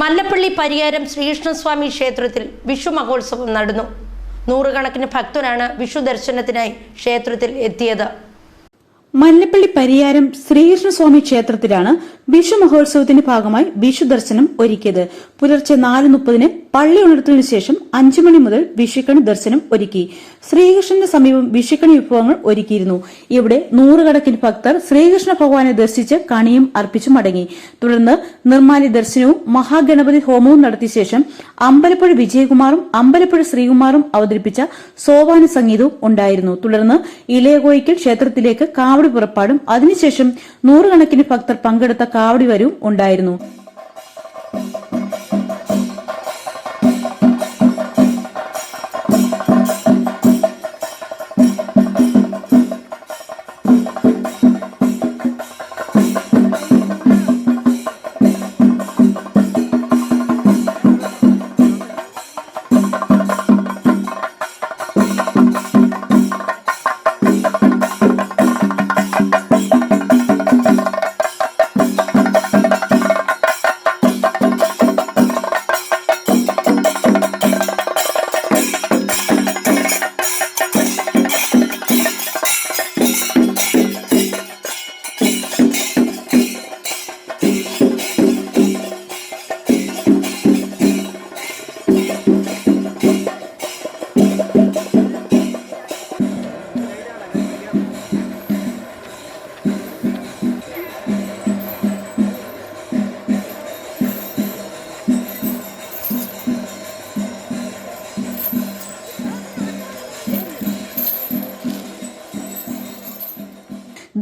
മല്ലപ്പള്ളി പരിയാരം ശ്രീകൃഷ്ണസ്വാമി ക്ഷേത്രത്തിൽ വിഷു മഹോത്സവം നടന്നു. നൂറുകണക്കിന് ഭക്തരാണ് വിഷു ദർശനത്തിനായി ക്ഷേത്രത്തിൽ എത്തിയത്. മല്ലപ്പള്ളി പരിയാരം ശ്രീകൃഷ്ണസ്വാമി ക്ഷേത്രത്തിലാണ് വിഷു മഹോത്സവത്തിന്റെ ഭാഗമായി വിഷു ദർശനം ഒരുക്കിയത്. പുലർച്ചെ 4:30 പള്ളി ഉണർത്തലിനു ശേഷം 5 മണി മുതൽ വിഷുക്കണി ദർശനം ഒരുക്കി. ശ്രീകൃഷ്ണന്റെ സമീപം വിഷുക്കണി വിഭവങ്ങൾ ഒരുക്കിയിരുന്നു. ഇവിടെ നൂറുകണക്കിന് ഭക്തർ ശ്രീകൃഷ്ണ ഭഗവാനെ ദർശിച്ച് കണിയും അർപ്പിച്ചു മടങ്ങി. തുടർന്ന് നിർമ്മാല്യ ദർശനവും മഹാഗണപതി ഹോമവും നടത്തിയ ശേഷം അമ്പലപ്പുഴ വിജയകുമാറും അമ്പലപ്പുഴ ശ്രീകുമാറും അവതരിപ്പിച്ച സോപാന സംഗീതവും ഉണ്ടായിരുന്നു. തുടർന്ന് ഇളയകോയിക്കൽ ക്ഷേത്രത്തിലേക്ക് കാവടി പുറപ്പാടും അതിനുശേഷം നൂറുകണക്കിന് ഭക്തർ പങ്കെടുത്ത കാവടി വരവും ഉണ്ടായിരുന്നു.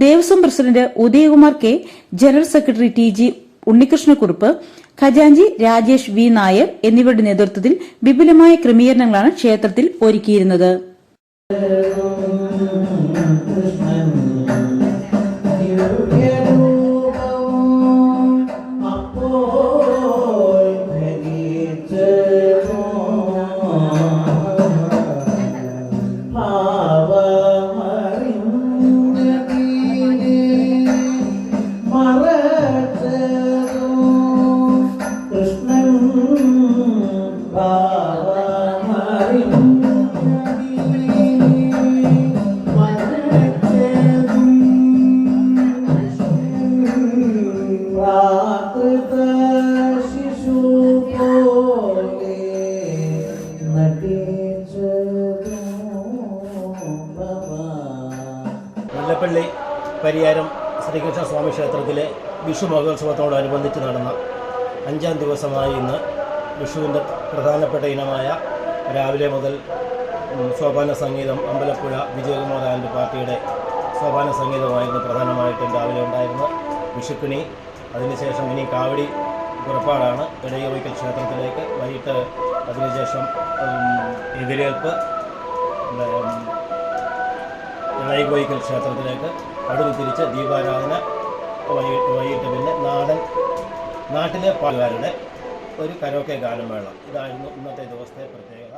Devaswom president Udayakumar K, general secretary T G. Unnikrishnakkurup, ഖജാൻജി രാജേഷ് വി. നായർ എന്നിവരുടെ നേതൃത്വത്തിൽ വിപുലമായ ക്രമീകരണങ്ങളാണ് ക്ഷേത്രത്തിൽ ഒരുക്കിയിരുന്നത്. മല്ലപ്പള്ളി പരിയാരം ശ്രീകൃഷ്ണസ്വാമി ക്ഷേത്രത്തിലെ വിഷു മഹോത്സവത്തോടനുബന്ധിച്ച് നടന്ന 5ാം ദിവസമായ ഇന്ന് വിഷുവിൻ്റെ പ്രധാനപ്പെട്ട ഇനമായ രാവിലെ മുതൽ സോപാന സംഗീതം അമ്പലപ്പുഴ വിജയകുമാർ ആൻഡ് പാർട്ടിയുടെ സോപാന സംഗീതമായിരുന്നു പ്രധാനമായിട്ടും രാവിലെ ഉണ്ടായിരുന്ന വിഷുക്കണി. അതിനുശേഷം ഇനി കാവടി പുറപ്പാടാണ് ഇടയകോയിക്കൽ ക്ഷേത്രത്തിലേക്ക്. വൈകിട്ട് അതിനുശേഷം എതിരേൽപ്പ് ഇളയകോയിക്കൽ ക്ഷേത്രത്തിലേക്ക്. അടുത്ത് തിരിച്ച് ദീപാരാധന. വൈകിട്ട് പിന്നെ നാട്ടിലെ പാട്ടുകാരുടെ ഒരു കരോക്കെ ഗാനമേള. ഇതായിരുന്നു ഇന്നത്തെ ദിവസത്തെ പ്രത്യേകത.